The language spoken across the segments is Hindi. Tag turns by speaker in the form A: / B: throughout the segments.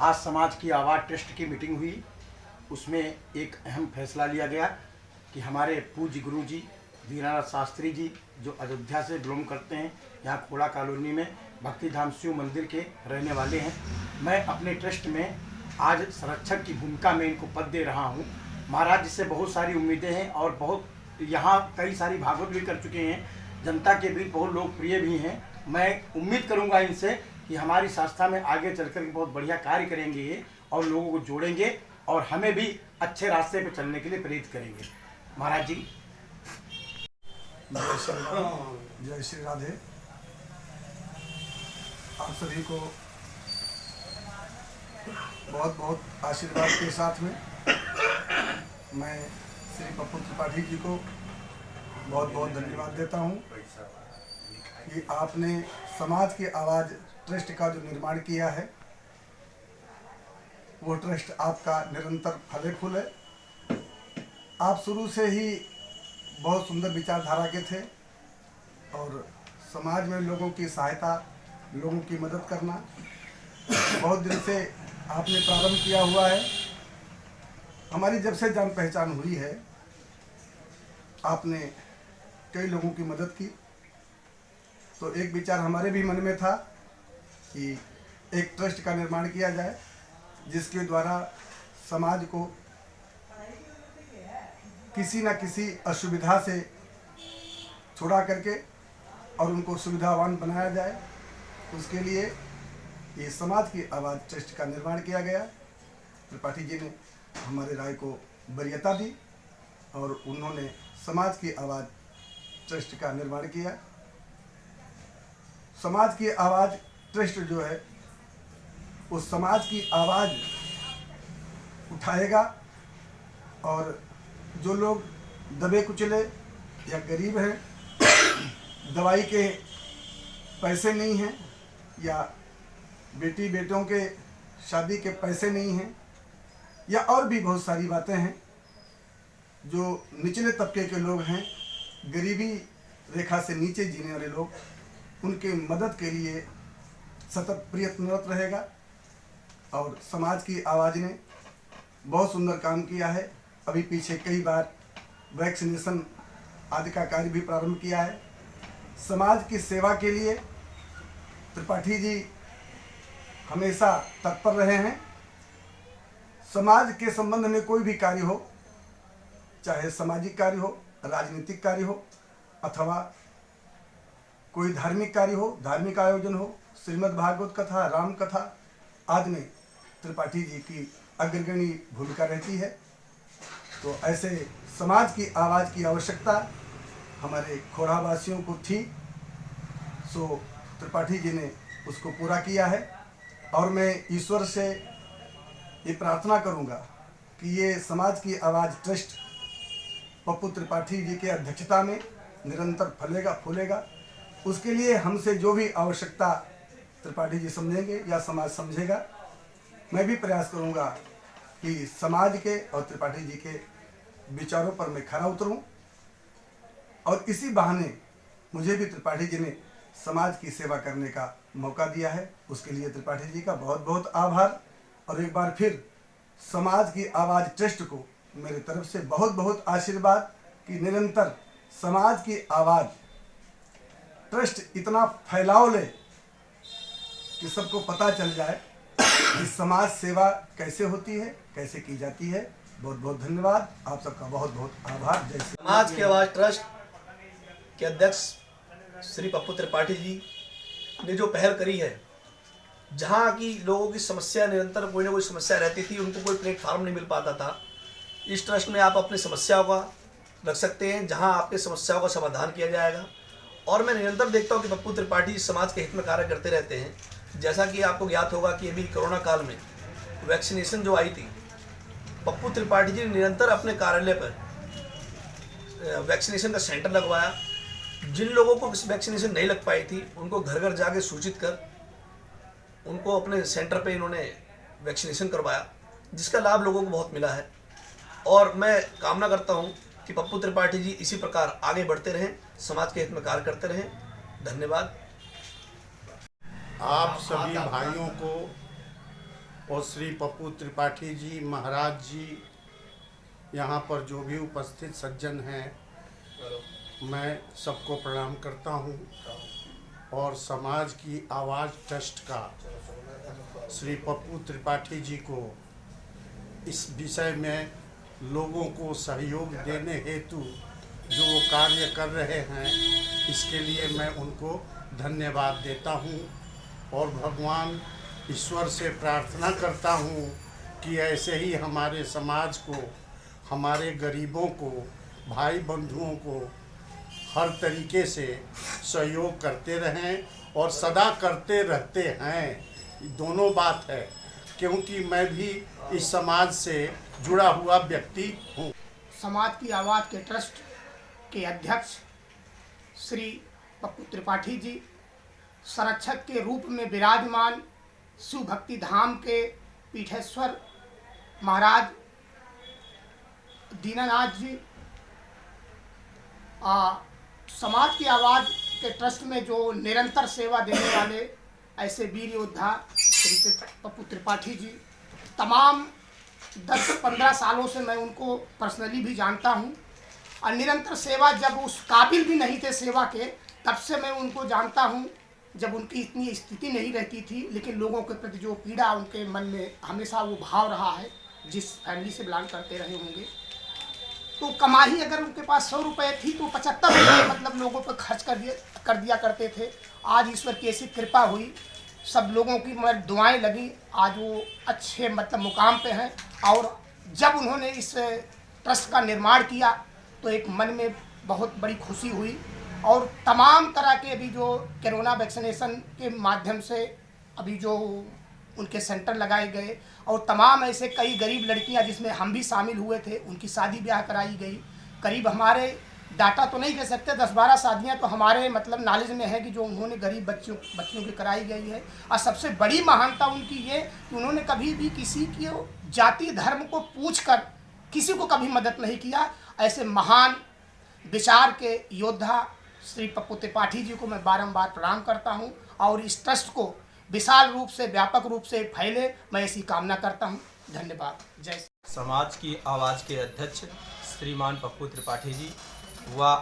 A: आज समाज की आवाज़ ट्रस्ट की मीटिंग हुई। उसमें एक अहम फैसला लिया गया कि हमारे पूज्य गुरु जी दीनानाथ शास्त्री जी जो अयोध्या से बिलोंग करते हैं, यहाँ खोड़ा कॉलोनी में भक्तिधाम शिव मंदिर के रहने वाले हैं, मैं अपने ट्रस्ट में आज संरक्षक की भूमिका में इनको पद दे रहा हूँ। महाराज जी से बहुत सारी उम्मीदें हैं और बहुत यहाँ कई सारी भागवत भी कर चुके हैं, जनता के बीच बहुत लोकप्रिय भी हैं। मैं उम्मीद करूँगा इनसे कि हमारी संस्था में आगे चलकर बहुत बढ़िया कार्य करेंगे ये और लोगों को जोड़ेंगे और हमें भी अच्छे रास्ते पर चलने के लिए प्रेरित करेंगे। महाराज जी
B: जय श्री राम, जय श्री राधे। आप सभी को बहुत बहुत आशीर्वाद के साथ में मैं श्री पप्पू त्रिपाठी जी को बहुत बहुत धन्यवाद देता हूं कि आपने समाज की आवाज़ ट्रस्ट का जो निर्माण किया है, वो ट्रस्ट आपका निरंतर फले फूले। आप शुरू से ही बहुत सुंदर विचारधारा के थे और समाज में लोगों की सहायता, लोगों की मदद करना बहुत दिन से आपने प्रारंभ किया हुआ है। हमारी जब से जान पहचान हुई है, आपने कई लोगों की मदद की। तो एक विचार हमारे भी मन में था कि एक ट्रस्ट का निर्माण किया जाए जिसके द्वारा समाज को किसी न किसी असुविधा से छुड़ा करके और उनको सुविधावान बनाया जाए। उसके लिए ये समाज की आवाज़ ट्रस्ट का निर्माण किया गया। त्रिपाठी जी ने हमारे राय को वरीयता दी और उन्होंने समाज की आवाज़ ट्रस्ट का निर्माण किया। समाज की आवाज़ ट्रस्ट जो है उस समाज की आवाज़ उठाएगा और जो लोग दबे कुचले या गरीब हैं, दवाई के पैसे नहीं हैं या बेटी बेटों के शादी के पैसे नहीं हैं या और भी बहुत सारी बातें हैं, जो निचले तबके के लोग हैं, गरीबी रेखा से नीचे जीने वाले लोग, उनके मदद के लिए सतत प्रयत्नरत रहेगा। और समाज की आवाज़ ने बहुत सुंदर काम किया है। अभी पीछे कई बार वैक्सीनेशन आदि का कार्य भी प्रारंभ किया है। समाज की सेवा के लिए त्रिपाठी जी हमेशा तत्पर रहे हैं। समाज के संबंध में कोई भी कार्य हो, चाहे सामाजिक कार्य हो, राजनीतिक कार्य हो अथवा कोई धार्मिक कार्य हो, धार्मिक आयोजन हो, श्रीमद् भागवत कथा, राम कथा आदि में त्रिपाठी जी की अग्रगणी भूमिका रहती है। तो ऐसे समाज की आवाज़ की आवश्यकता हमारे खोड़ावासियों को थी, सो त्रिपाठी जी ने उसको पूरा किया है। और मैं ईश्वर से ये प्रार्थना करूंगा कि ये समाज की आवाज़ ट्रस्ट पप्पू त्रिपाठी जी के अध्यक्षता में निरंतर फलेगा फूलेगा। उसके लिए हमसे जो भी आवश्यकता त्रिपाठी जी समझेंगे या समाज समझेगा, मैं भी प्रयास करूंगा कि समाज के और त्रिपाठी जी के विचारों पर मैं खरा उतरूं। और इसी बहाने मुझे भी त्रिपाठी जी ने समाज की सेवा करने का मौका दिया है, उसके लिए त्रिपाठी जी का बहुत बहुत आभार। और एक बार फिर समाज की आवाज़ ट्रस्ट को मेरे तरफ से बहुत बहुत आशीर्वाद कि निरंतर समाज की आवाज़ ट्रस्ट इतना फैलाव ले कि सबको पता चल जाए कि समाज सेवा कैसे होती है, कैसे की जाती है। बहुत बहुत धन्यवाद, आप सबका बहुत बहुत आभार। जय श्री राम।
C: समाज की आवाज़ ट्रस्ट के अध्यक्ष श्री पप्पू त्रिपाठी जी ने जो पहल करी है, जहाँ की लोगों की समस्या निरंतर कोई ना कोई समस्या रहती थी, उनको कोई प्लेटफार्म नहीं मिल पाता था। इस ट्रस्ट में आप अपनी समस्याओं का रख सकते हैं, जहाँ आपके समस्याओं का समाधान किया जाएगा। और मैं निरंतर देखता हूँ कि पप्पू त्रिपाठी समाज के हित में कार्य करते रहते हैं। जैसा कि आपको ज्ञात होगा कि अभी कोरोना काल में वैक्सीनेशन जो आई थी, पप्पू त्रिपाठी जी ने निरंतर अपने कार्यालय पर वैक्सीनेशन का सेंटर लगवाया। जिन लोगों को वैक्सीनेशन नहीं लग पाई थी, उनको घर घर जाके सूचित कर उनको अपने सेंटर पे इन्होंने वैक्सीनेशन करवाया, जिसका लाभ लोगों को बहुत मिला है। और मैं कामना करता हूं कि पप्पू त्रिपाठी जी इसी प्रकार आगे बढ़ते रहें, समाज के हित में कार्य करते रहें। धन्यवाद।
D: आप सभी भाइयों को और श्री पप्पू त्रिपाठी जी महाराज जी, यहाँ पर जो भी उपस्थित सज्जन हैं, मैं सबको प्रणाम करता हूँ। और समाज की आवाज़ ट्रस्ट का श्री पप्पू त्रिपाठी जी को इस विषय में लोगों को सहयोग देने हेतु जो वो कार्य कर रहे हैं, इसके लिए मैं उनको धन्यवाद देता हूँ। और भगवान ईश्वर से प्रार्थना करता हूँ कि ऐसे ही हमारे समाज को, हमारे गरीबों को, भाई बंधुओं को हर तरीके से सहयोग करते रहें और सदा करते रहते हैं। दोनों बात है, क्योंकि मैं भी इस समाज से जुड़ा हुआ व्यक्ति हूँ।
E: समाज की आवाज़ के ट्रस्ट के अध्यक्ष श्री पप्पू त्रिपाठी जी, संरक्षक के रूप में विराजमान शिव भक्ति धाम के पीठेश्वर महाराज दीनानाथ जी, समाज की आवाज़ के ट्रस्ट में जो निरंतर सेवा देने वाले ऐसे वीर योद्धा श्री पप्पू त्रिपाठी जी, तमाम 10-15 सालों से मैं उनको पर्सनली भी जानता हूं। और निरंतर सेवा, जब उस काबिल भी नहीं थे सेवा के, तब से मैं उनको जानता हूं, जब उनकी इतनी स्थिति नहीं रहती थी, लेकिन लोगों के प्रति जो पीड़ा उनके मन में हमेशा वो भाव रहा है, जिस फैमिली से बिलोंग करते रहे होंगे। तो कमाई अगर उनके पास 100 रुपये थी तो 75 रुपये मतलब लोगों पर खर्च कर दिया करते थे। आज ईश्वर की ऐसी कृपा हुई, सब लोगों की मतलब दुआएं लगी, आज वो अच्छे मतलब मुकाम पे हैं। और जब उन्होंने इस ट्रस्ट का निर्माण किया तो एक मन में बहुत बड़ी खुशी हुई। और तमाम तरह के अभी जो कोरोना वैक्सीनेशन के माध्यम से अभी जो उनके सेंटर लगाए गए, और तमाम ऐसे कई गरीब लड़कियां जिसमें हम भी शामिल हुए थे, उनकी शादी ब्याह कराई गई। करीब हमारे डाटा तो नहीं दे सकते, 10-12 शादियां तो हमारे मतलब नॉलेज में है कि जो उन्होंने गरीब बच्चियों की कराई गई है। और सबसे बड़ी महानता उनकी ये कि उन्होंने कभी भी किसी की जाति धर्म को पूछकर किसी को कभी मदद नहीं किया। ऐसे महान विचार के योद्धा श्री पप्पू त्रिपाठी जी को मैं बारंबार प्रणाम करता हूं। और इस ट्रस्ट को विशाल रूप से, व्यापक रूप से फैले, मैं ऐसी कामना करता हूं। धन्यवाद। जय।
F: समाज की आवाज़ के अध्यक्ष श्रीमान पप्पू त्रिपाठी जी व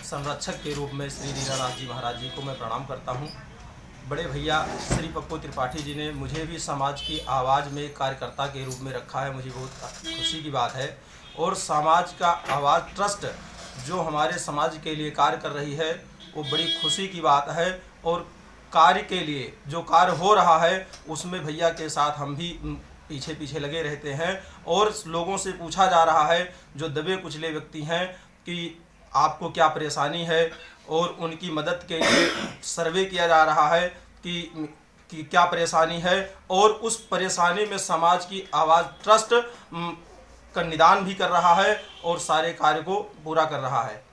F: संरक्षक के रूप में श्री दीनानाथ जी महाराज जी को मैं प्रणाम करता हूं। बड़े भैया श्री पप्पू त्रिपाठी जी ने मुझे भी समाज की आवाज़ में कार्यकर्ता के रूप में रखा है, मुझे बहुत खुशी की बात है। और समाज का आवाज़ ट्रस्ट जो हमारे समाज के लिए कार्य कर रही है, वो बड़ी खुशी की बात है। और कार्य के लिए जो कार्य हो रहा है उसमें भैया के साथ हम भी पीछे पीछे लगे रहते हैं। और लोगों से पूछा जा रहा है, जो दबे कुचले व्यक्ति हैं, कि आपको क्या परेशानी है, और उनकी मदद के लिए सर्वे किया जा रहा है कि क्या परेशानी है। और उस परेशानी में समाज की आवाज़ ट्रस्ट का निदान भी कर रहा है और सारे कार्य को पूरा कर रहा है।